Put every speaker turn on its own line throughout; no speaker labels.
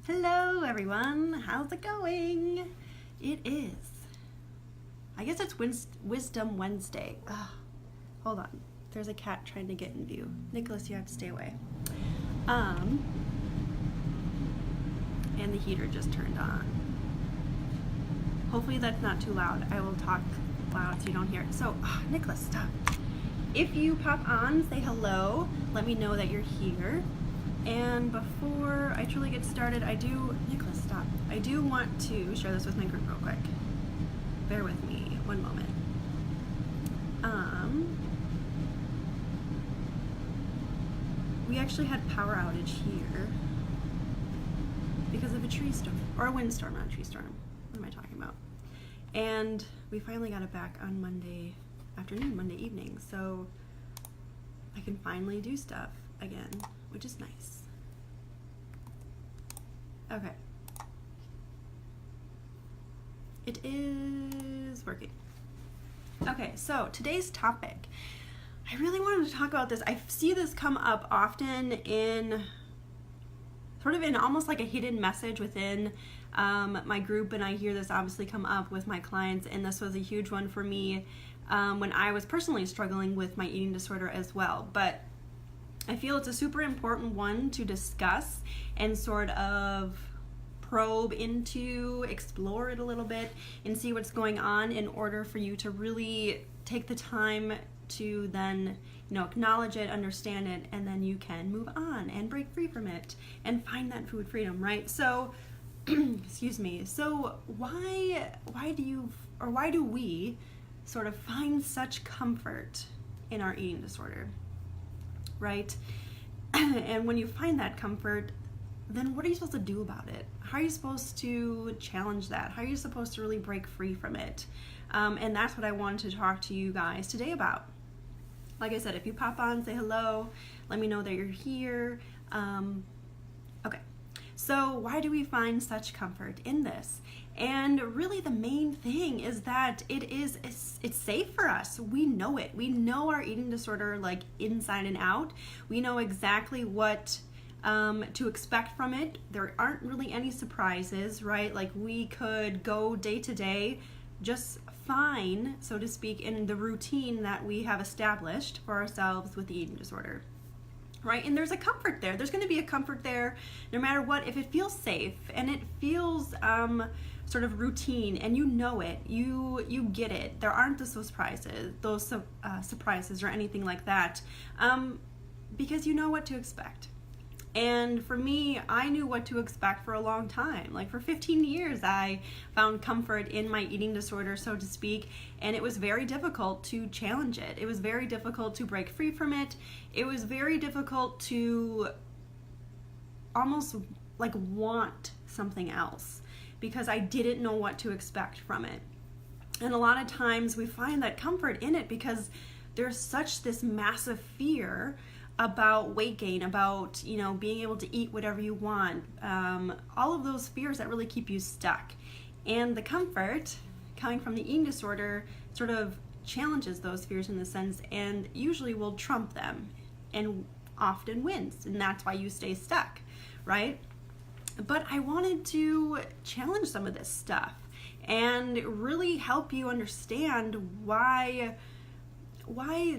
Hello everyone, how's it going? It is, I guess it's Wisdom Wednesday. Hold on, there's a cat trying to get in view. Nicholas, you have to stay away. And the heater just turned on. Hopefully that's not too loud. I will talk loud so you don't hear it. So, Nicholas, stop. If you pop on, say hello, let me know that you're here. And before I truly get started, Nicholas, stop. I do want to share this with my group real quick. Bear with me one moment. We actually had power outage here because of a tree storm, or a windstorm, not a tree storm. What am I talking about? And we finally got it back on Monday afternoon, Monday evening, so I can finally do stuff again, which is nice. Okay. It is working. Okay, so today's topic. I really wanted to talk about this. I see this come up often in almost like a hidden message within my group, and I hear this obviously come up with my clients, and this was a huge one for me when I was personally struggling with my eating disorder as well. But I feel it's a super important one to discuss and sort of probe into, explore it a little bit, and see what's going on in order for you to really take the time to then, acknowledge it, understand it, and then you can move on and break free from it and find that food freedom, right? So, excuse me. So why do we sort of find such comfort in our eating disorder? Right? And when you find that comfort, then what are you supposed to do about it? How are you supposed to challenge that? How are you supposed to really break free from it? And that's what I wanted to talk to you guys today about. Like I said, if you pop on, say hello, let me know that you're here. Okay, so why do we find such comfort in this? And really the main thing is that it's safe for us. We know it. We know our eating disorder like inside and out. We know exactly what to expect from it. There aren't really any surprises, right? Like we could go day to day just fine, so to speak, in the routine that we have established for ourselves with the eating disorder. Right? And there's a comfort there. There's going to be a comfort there no matter what. If it feels safe and it feels sort of routine and you know it, you get it. There aren't those surprises or anything like that because you know what to expect. And for me, I knew what to expect for a long time. Like for 15 years, I found comfort in my eating disorder, so to speak, and it was very difficult to challenge it. It was very difficult to break free from it. It was very difficult to almost like want something else because I didn't know what to expect from it. And a lot of times we find that comfort in it because there's this massive fear about weight gain, about being able to eat whatever you want, all of those fears that really keep you stuck. And the comfort coming from the eating disorder sort of challenges those fears in the sense and usually will trump them and often wins, and that's why you stay stuck, right? But I wanted to challenge some of this stuff and really help you understand why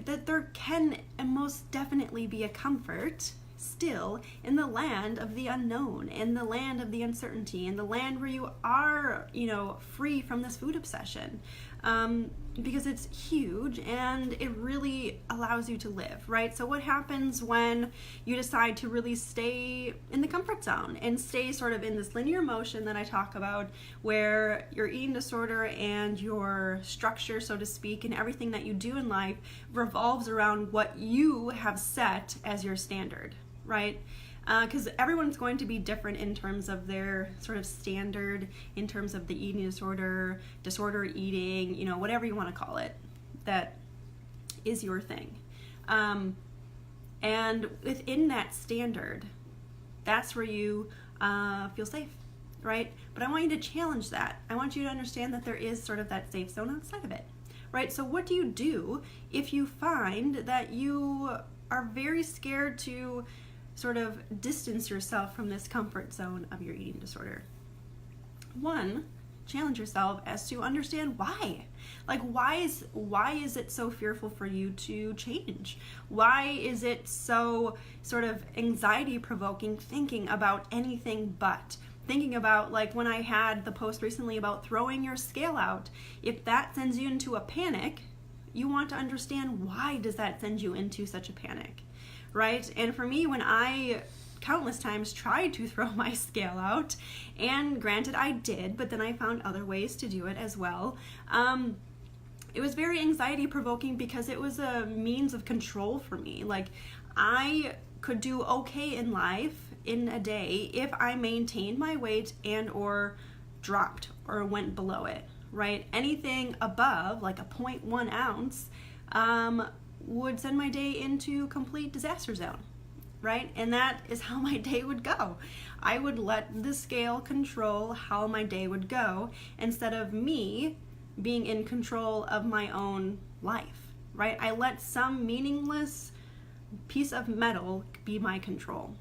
that there can and most definitely be a comfort still in the land of the unknown, in the land of the uncertainty, in the land where you are, free from this food obsession, because it's huge and it really allows you to live, right? So what happens when you decide to really stay in the comfort zone and stay sort of in this linear motion that I talk about, where your eating disorder and your structure, so to speak, and everything that you do in life revolves around what you have set as your standard, right? Because everyone's going to be different in terms of their sort of standard, in terms of the eating disorder eating, whatever you want to call it, that is your thing. And within that standard, that's where you feel safe, right? But I want you to challenge that. I want you to understand that there is sort of that safe zone outside of it, right? So what do you do if you find that you are very scared to sort of distance yourself from this comfort zone of your eating disorder. One, challenge yourself as to understand why. Like, why is it so fearful for you to change? Why is it so sort of anxiety provoking thinking about anything but? Thinking about, like, when I had the post recently about throwing your scale out, if that sends you into a panic, you want to understand why does that send you into such a panic, right? And for me, when I countless times tried to throw my scale out, and granted I did, but then I found other ways to do it as well. It was very anxiety provoking because it was a means of control for me. Like, I could do okay in life in a day if I maintained my weight and or dropped or went below it, right? Anything above like a 0.1 ounce would send my day into complete disaster zone, right? And that is how my day would go. I would let the scale control how my day would go instead of me being in control of my own life, right? I let some meaningless piece of metal be my control.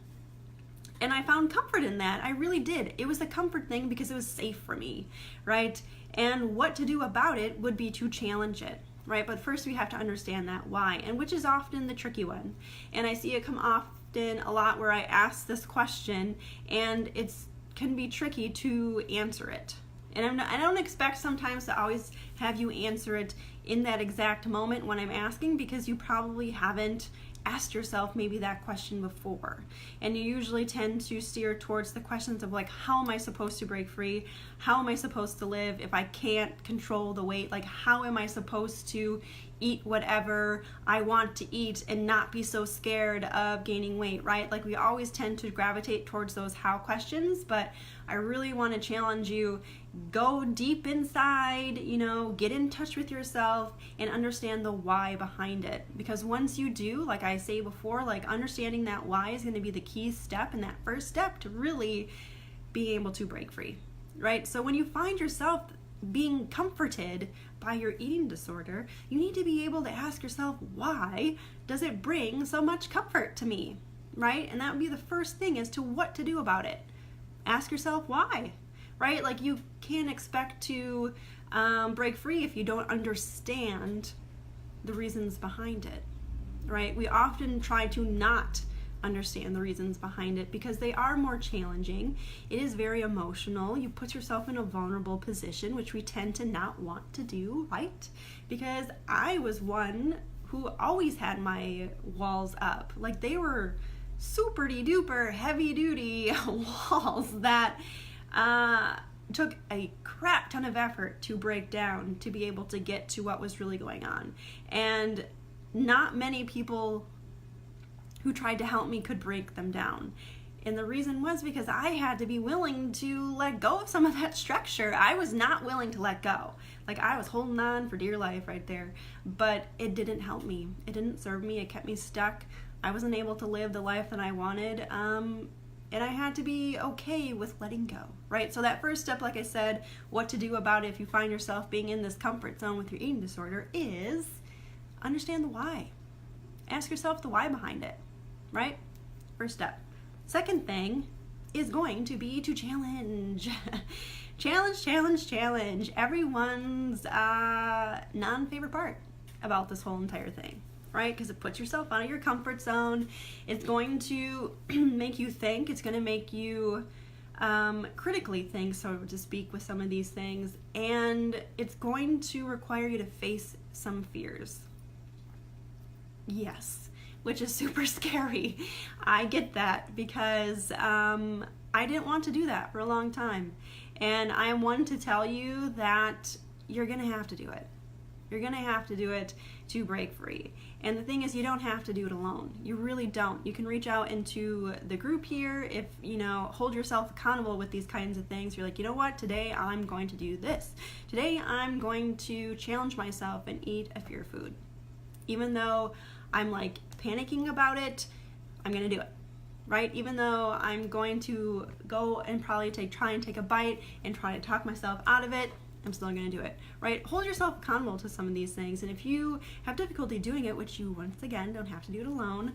And I found comfort in that. I really did. It was a comfort thing because it was safe for me, right? And what to do about it would be to challenge it, right? But first we have to understand that why, and which is often the tricky one. And I see it come often a lot where I ask this question and it can be tricky to answer it. And I don't expect sometimes to always have you answer it in that exact moment when I'm asking, because you probably haven't asked yourself maybe that question before. And you usually tend to steer towards the questions of like, how am I supposed to break free? How am I supposed to live if I can't control the weight? Like, how am I supposed to eat whatever I want to eat and not be so scared of gaining weight, right? Like, we always tend to gravitate towards those how questions, but I really want to challenge you, go deep inside, get in touch with yourself and understand the why behind it. Because once you do, like I say before, like, understanding that why is going to be the key step and that first step to really being able to break free, right? So when you find yourself being comforted by your eating disorder, you need to be able to ask yourself, why does it bring so much comfort to me, right? And that would be the first thing as to what to do about it. Ask yourself why, right? Like, you can't expect to break free if you don't understand the reasons behind it, right? We often try to not understand the reasons behind it because they are more challenging. It is very emotional. You put yourself in a vulnerable position, which we tend to not want to do, right? Because I was one who always had my walls up. Like, they were super duper heavy duty walls that took a crap ton of effort to break down to be able to get to what was really going on. And not many people who tried to help me could break them down. And the reason was because I had to be willing to let go of some of that structure. I was not willing to let go. Like, I was holding on for dear life right there. But it didn't help me. It didn't serve me. It kept me stuck. I wasn't able to live the life that I wanted. And I had to be okay with letting go, right? So that first step, like I said, what to do about it if you find yourself being in this comfort zone with your eating disorder is understand the why. Ask yourself the why behind it, right? First step. Second thing is going to be to challenge. Challenge. Everyone's non-favorite part about this whole entire thing, right? Because it puts yourself out of your comfort zone. It's going to make you think. It's going to make you critically think, so to speak, with some of these things. And it's going to require you to face some fears. Yes, which is super scary. I get that because I didn't want to do that for a long time. And I am one to tell you that you're going to have to do it. You're going to have to do it to break free. And the thing is, you don't have to do it alone. You really don't. You can reach out into the group here if, hold yourself accountable with these kinds of things. You're like, you know what? Today I'm going to do this. Today I'm going to challenge myself and eat a fear food. Even though I'm like panicking about it, I'm going to do it. Right? Even though I'm going to go and probably try and take a bite and try to talk myself out of it, I'm still going to do it, right? Hold yourself accountable to some of these things. And if you have difficulty doing it, which you, once again, don't have to do it alone,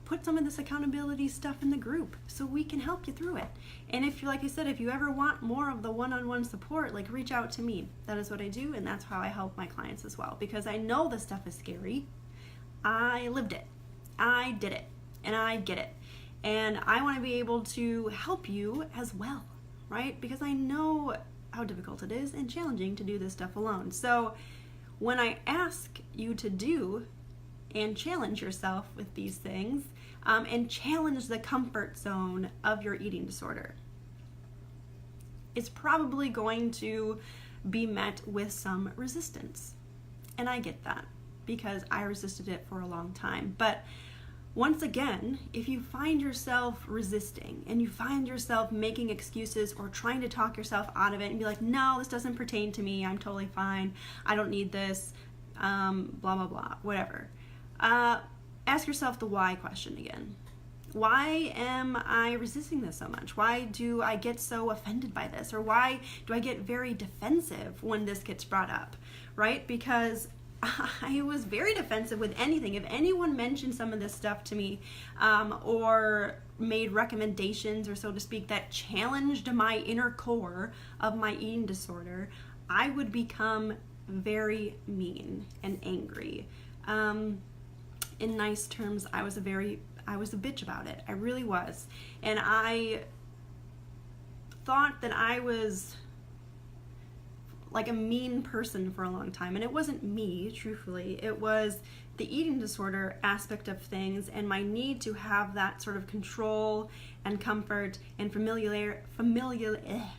put some of this accountability stuff in the group so we can help you through it. And if, like I said, if you ever want more of the one-on-one support, like reach out to me. That is what I do, and that's how I help my clients as well, because I know this stuff is scary. I lived it. I did it. And I get it. And I want to be able to help you as well, right? Because I know how difficult it is and challenging to do this stuff alone. So when I ask you to do and challenge yourself with these things, and challenge the comfort zone of your eating disorder, it's probably going to be met with some resistance. And I get that because I resisted it for a long time. But once again, if you find yourself resisting and you find yourself making excuses or trying to talk yourself out of it and be like, no, this doesn't pertain to me, I'm totally fine, I don't need this, blah, blah, blah, whatever. Ask yourself the why question again. Why am I resisting this so much? Why do I get so offended by this? Or why do I get very defensive when this gets brought up, right? Because I was very defensive with anything. If anyone mentioned some of this stuff to me, or made recommendations, or so to speak, that challenged my inner core of my eating disorder, I would become very mean and angry. In nice terms, I was a bitch about it. I really was. And I thought that I was like a mean person for a long time. And it wasn't me, truthfully. It was the eating disorder aspect of things and my need to have that sort of control and comfort and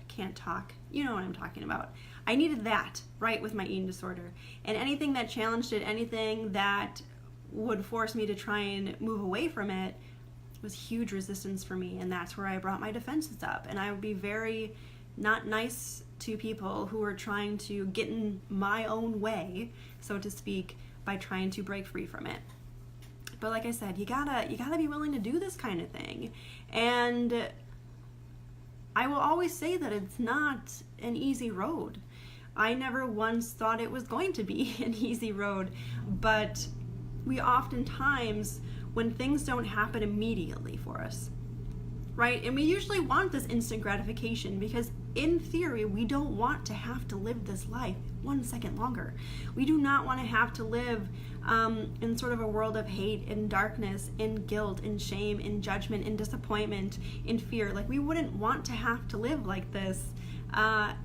can't talk. You know what I'm talking about. I needed that, right, with my eating disorder. And anything that challenged it, anything that would force me to try and move away from it was huge resistance for me. And that's where I brought my defenses up. And I would be very not nice to people who are trying to get in my own way, so to speak, by trying to break free from it. But like I said, you gotta be willing to do this kind of thing. And I will always say that it's not an easy road. I never once thought it was going to be an easy road, but we oftentimes, when things don't happen immediately for us, right? And we usually want this instant gratification because in theory, we don't want to have to live this life 1 second longer. We do not want to have to live in sort of a world of hate and darkness and guilt and shame and judgment and disappointment and fear. Like, we wouldn't want to have to live like this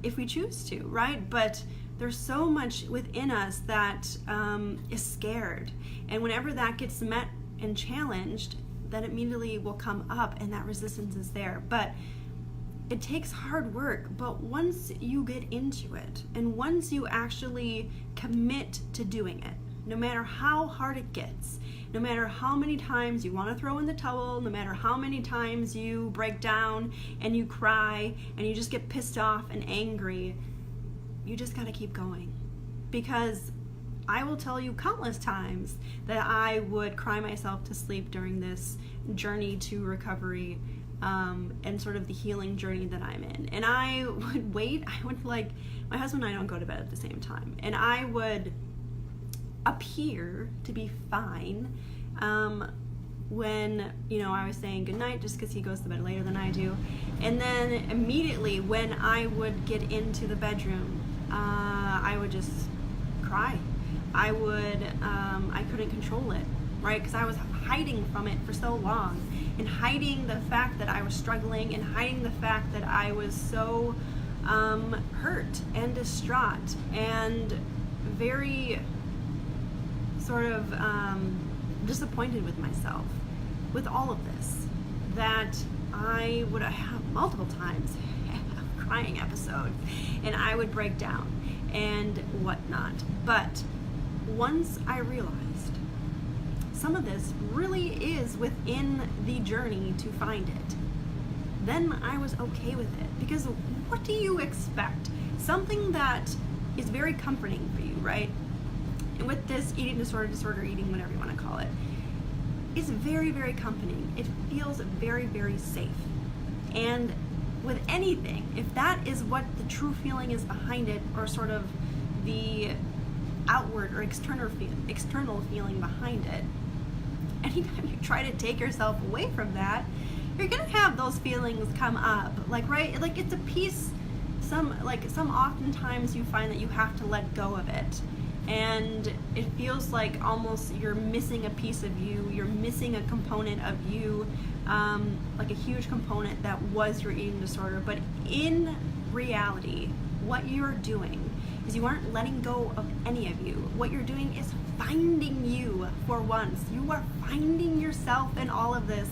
if we choose to, right? But there's so much within us that is scared. And whenever that gets met and challenged, that immediately will come up and that resistance is there. But it takes hard work. But once you get into it and once you actually commit to doing it, no matter how hard it gets, no matter how many times you want to throw in the towel, no matter how many times you break down and you cry and you just get pissed off and angry, you just got to keep going. Because I will tell you countless times that I would cry myself to sleep during this journey to recovery, and sort of the healing journey that I'm in. And I would wait. My husband and I don't go to bed at the same time. And I would appear to be fine when, I was saying goodnight, just because he goes to bed later than I do. And then immediately when I would get into the bedroom, I would just cry. I couldn't control it, right? Because I was hiding from it for so long, and hiding the fact that I was struggling, and hiding the fact that I was so hurt and distraught and very sort of disappointed with myself with all of this, that I would have multiple times have crying episodes and I would break down and whatnot. But once I realized some of this really is within the journey to find it, then I was okay with it. Because what do you expect? Something that is very comforting for you, right? And with this eating disorder eating, whatever you want to call it, is very, very comforting. It feels very, very safe. And with anything, if that is what the true feeling is behind it, or sort of the outward or external feeling behind it, anytime you try to take yourself away from that, you're gonna have those feelings come up. Like, right? Like, it's a piece, some oftentimes you find that you have to let go of it. And it feels like almost you're missing a piece of you, you're missing a component of you, like a huge component that was your eating disorder. But in reality, what you're doing is you aren't letting go of any of you. What you're doing is finding you for once. You are finding yourself in all of this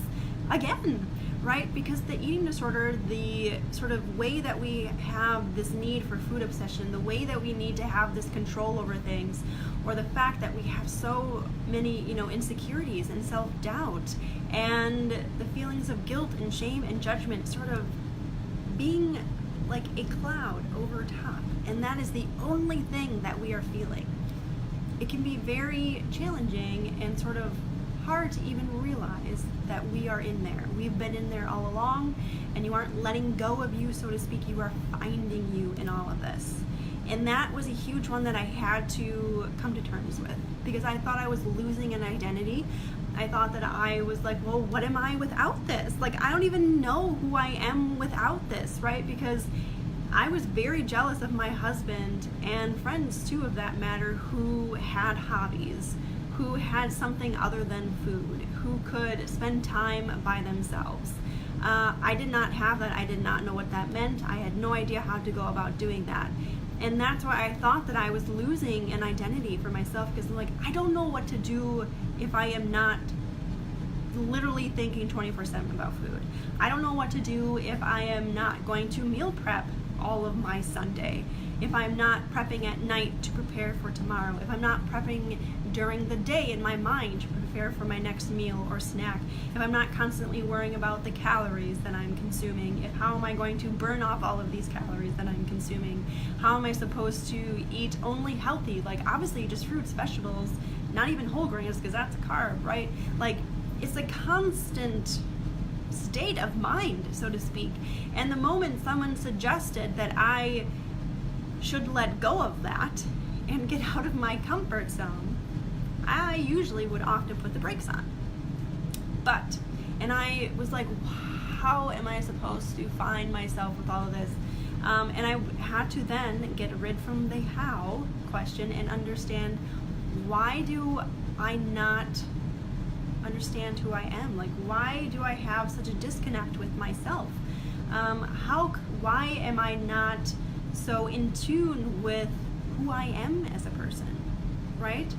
again, right? Because the eating disorder, the sort of way that we have this need for food obsession, the way that we need to have this control over things, or the fact that we have so many, insecurities and self-doubt, and the feelings of guilt and shame and judgment sort of being like a cloud over top. And that is the only thing that we are feeling. It can be very challenging and sort of hard to even realize that we are in there. We've been in there all along, and you aren't letting go of you, so to speak. You are finding you in all of this. And that was a huge one that I had to come to terms with, because I thought I was losing an identity. I thought that I was like, well, what am I without this? Like, I don't even know who I am without this, right? Because I was very jealous of my husband, and friends too, of that matter, who had hobbies, who had something other than food, who could spend time by themselves. I did not have that. I did not know what that meant. I had no idea how to go about doing that. And that's why I thought that I was losing an identity for myself, because I'm like, I don't know what to do if I am not literally thinking 24/7 about food. I don't know what to do if I am not going to meal prep all of my Sunday, if I'm not prepping at night to prepare for tomorrow, if I'm not prepping during the day in my mind to prepare for my next meal or snack, if I'm not constantly worrying about the calories that I'm consuming, if how am I going to burn off all of these calories that I'm consuming, how am I supposed to eat only healthy, like obviously just fruits, vegetables, not even whole grains, because that's a carb, right? Like, it's a constant state of mind, so to speak. And the moment someone suggested that I should let go of that and get out of my comfort zone, I usually would often put the brakes on. And I was like, how am I supposed to find myself with all of this? And I had to then get rid from the how question and understand, why do I not understand who I am? Like, why do I have such a disconnect with myself? Why am I not so in tune with who I am as a person, right?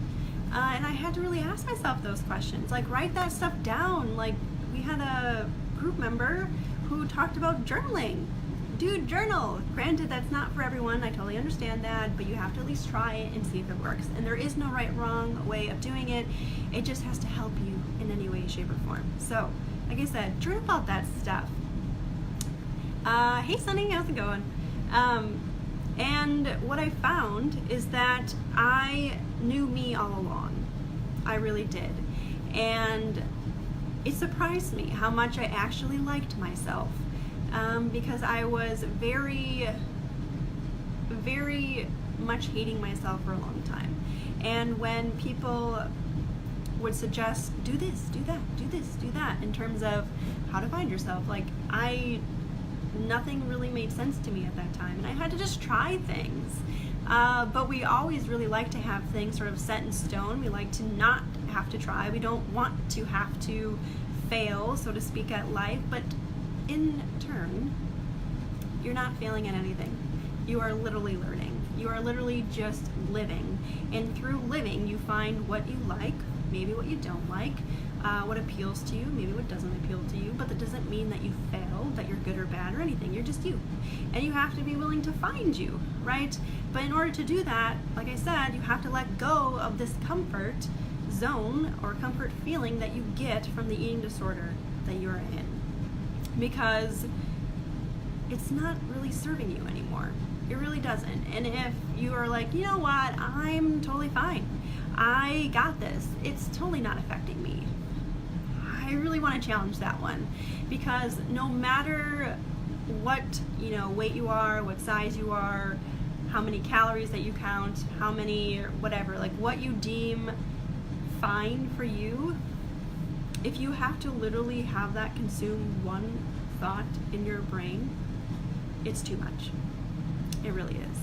And I had to really ask myself those questions, like write that stuff down. Like, we had a group member who talked about journaling. Dude, journal. Granted, that's not for everyone. I totally understand that, but you have to at least try it and see if it works. And there is no right, wrong way of doing it. It just has to help you in any way, shape, or form. So, like I said, journal about that stuff. Hey, Sunny, how's it going? And what I found is that I knew me all along. I really did. And it surprised me how much I actually liked myself. Because I was very, very much hating myself for a long time. And when people would suggest, do this, do that, do this, do that, in terms of how to find yourself, like, nothing really made sense to me at that time. And I had to just try things. But we always really like to have things sort of set in stone. We like to not have to try. We don't want to have to fail, so to speak, at life. But in turn, you're not failing at anything. You are literally learning. You are literally just living. And through living, you find what you like, maybe what you don't like, what appeals to you, maybe what doesn't appeal to you, but that doesn't mean that you fail, that you're good or bad or anything. You're just you. And you have to be willing to find you, right? But in order to do that, like I said, you have to let go of this comfort zone or comfort feeling that you get from the eating disorder that you're in. Because it's not really serving you anymore. It really doesn't. And if you are like, you know what, I'm totally fine, I got this, it's totally not affecting me, I really want to challenge that one. Because no matter what weight you are, what size you are, how many calories that you count, how many whatever, like what you deem fine for you. If you have to literally have that consume one thought in your brain, it's too much. It really is.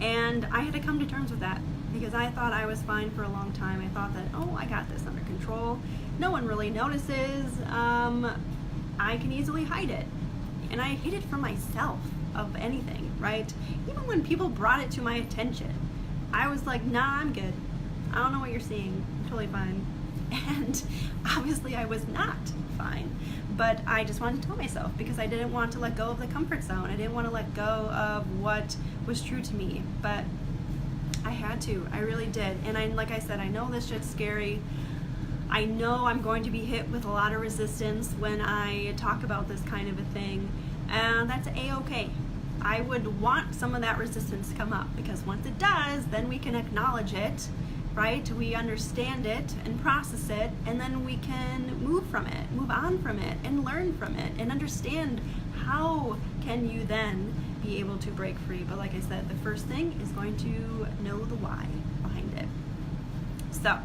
And I had to come to terms with that, because I thought I was fine for a long time. I thought that, oh, I got this under control. No one really notices. I can easily hide it. And I hid it from myself of anything, right? Even when people brought it to my attention, I was like, nah, I'm good. I don't know what you're seeing. I'm totally fine. And obviously I was not fine. But I just wanted to tell myself, because I didn't want to let go of the comfort zone. I didn't want to let go of what was true to me. But I had to. I really did. And like I said, I know this shit's scary. I know I'm going to be hit with a lot of resistance when I talk about this kind of a thing. And that's A-okay. I would want some of that resistance to come up, because once it does, then we can acknowledge it, right? We understand it and process it, and then we can move on from it, and learn from it, and understand how can you then be able to break free. But like I said, the first thing is going to know the why behind it. So,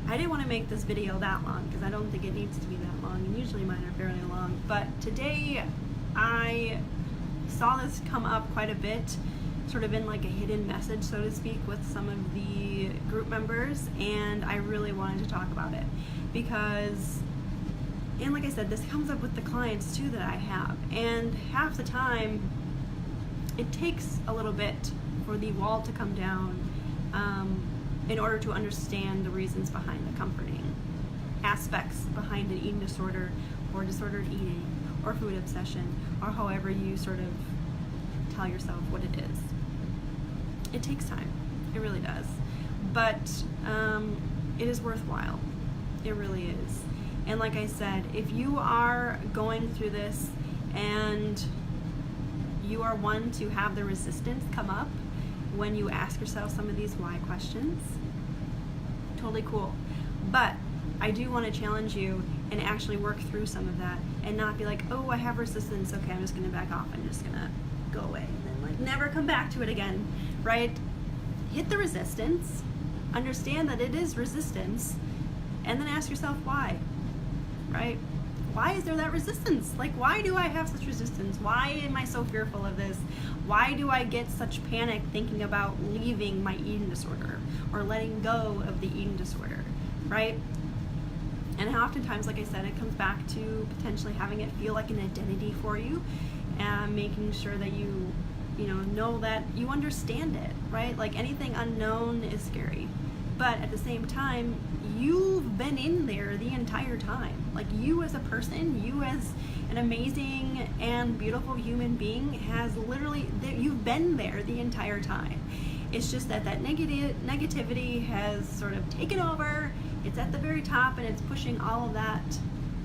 I didn't want to make this video that long, because I don't think it needs to be that long, and usually mine are fairly long, but today I saw this come up quite a bit, sort of in like a hidden message, so to speak, with some of the group members, and I really wanted to talk about it, because, and like I said, this comes up with the clients too that I have, and half the time it takes a little bit for the wall to come down in order to understand the reasons behind the comforting aspects behind an eating disorder, or disordered eating, or food obsession, or however you sort of tell yourself what it is. It takes time. It really does. But it is worthwhile. It really is. And like I said, if you are going through this and you are one to have the resistance come up when you ask yourself some of these why questions, totally cool. But I do want to challenge you and actually work through some of that, and not be like, oh, I have resistance, okay, I'm just going to back off, I'm just going to go away, and then like never come back to it again, right? Hit the resistance, understand that it is resistance, and then ask yourself why, right? Why is there that resistance? Like, why do I have such resistance? Why am I so fearful of this? Why do I get such panic thinking about leaving my eating disorder, or letting go of the eating disorder, right? And oftentimes, like I said, it comes back to potentially having it feel like an identity for you, and making sure that you know that you understand it, right? Like, anything unknown is scary, but at the same time, you've been in there the entire time. Like, you as a person, you as an amazing and beautiful human being, has literally, you've been there the entire time. It's just that negativity has sort of taken over. It's at the very top, and it's pushing all of that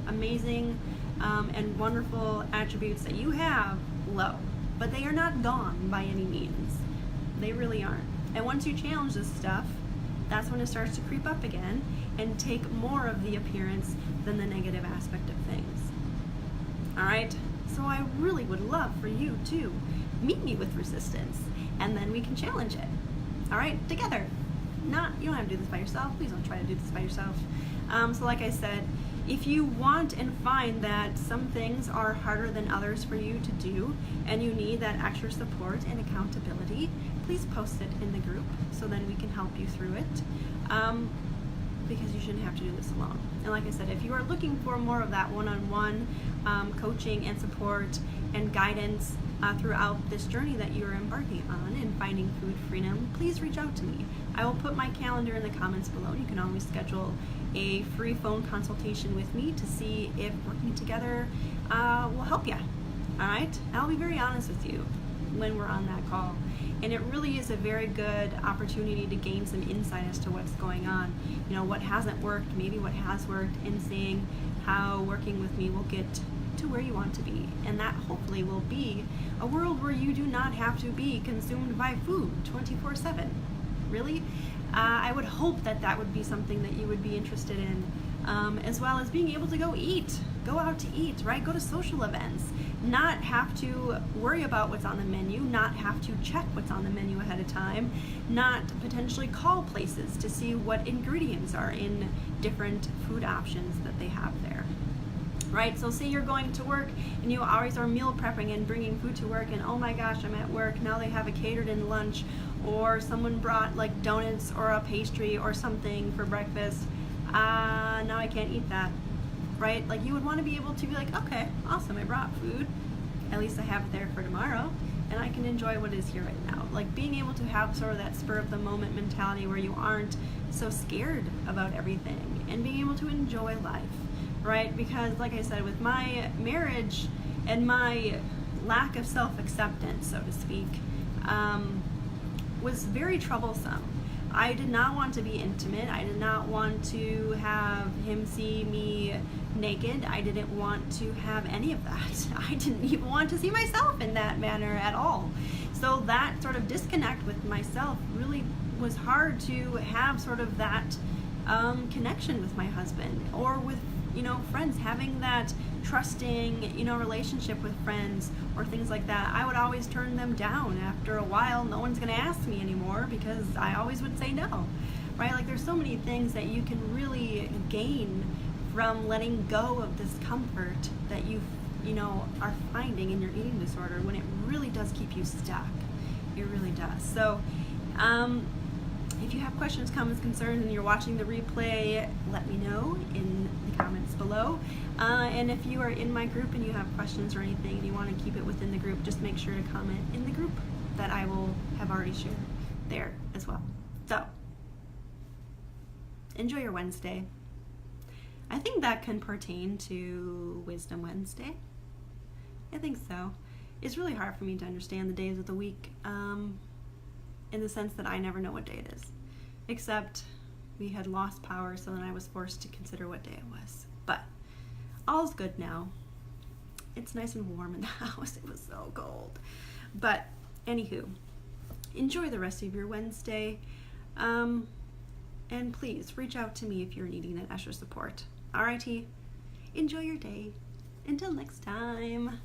amazing and wonderful attributes that you have low. But they are not gone by any means. They really aren't. And once you challenge this stuff, that's when it starts to creep up again and take more of the appearance than the negative aspect of things. All right? So I really would love for you to meet me with resistance, and then we can challenge it. All right? Together. You don't have to do this by yourself. Please don't try to do this by yourself. So like I said, if you want and find that some things are harder than others for you to do, and you need that extra support and accountability, please post it in the group so then we can help you through it. Because you shouldn't have to do this alone. And like I said, if you are looking for more of that one-on-one coaching and support and guidance throughout this journey that you're embarking on in finding food freedom, please reach out to me. I will put my calendar in the comments below. You can always schedule a free phone consultation with me to see if working together will help you. All right? I'll be very honest with you when we're on that call. And it really is a very good opportunity to gain some insight as to what's going on. You know, what hasn't worked, maybe what has worked, and seeing how working with me will get to where you want to be. And that hopefully will be a world where you do not have to be consumed by food 24/7. Really? I would hope that that would be something that you would be interested in, as well as being able to go eat go out to eat, right? Go to social events, not have to worry about what's on the menu, not have to check what's on the menu ahead of time, not potentially call places to see what ingredients are in different food options that they have there. Right? So say you're going to work and you always are meal prepping and bringing food to work, and oh my gosh, I'm at work, now they have a catered in lunch, or someone brought like donuts or a pastry or something for breakfast. Now I can't eat that. Right? Like you would want to be able to be like, okay, awesome, I brought food. At least I have it there for tomorrow and I can enjoy what is here right now. Like being able to have sort of that spur of the moment mentality where you aren't so scared about everything and being able to enjoy life. Right? Because like I said, with my marriage and my lack of self-acceptance, so to speak, was very troublesome. I did not want to be intimate. I did not want to have him see me naked. I didn't want to have any of that. I didn't even want to see myself in that manner at all. So that sort of disconnect with myself really was hard to have sort of that connection with my husband, or with friends, having that trusting, relationship with friends or things like that. I would always turn them down after a while. No one's going to ask me anymore because I always would say no, right? Like there's so many things that you can really gain from letting go of this comfort that you are finding in your eating disorder, when it really does keep you stuck. It really does. So, if you have questions, comments, concerns, and you're watching the replay, let me know in the comments below. And if you are in my group and you have questions or anything and you want to keep it within the group, just make sure to comment in the group that I will have already shared there as well. So, enjoy your Wednesday. I think that can pertain to Wisdom Wednesday. I think so. It's really hard for me to understand the days of the week, in the sense that I never know what day it is. Except we had lost power, so then I was forced to consider what day it was. But all's good now. It's nice and warm in the house. It was so cold. But anywho, enjoy the rest of your Wednesday. And please reach out to me if you're needing an extra support. Alrighty, enjoy your day. Until next time.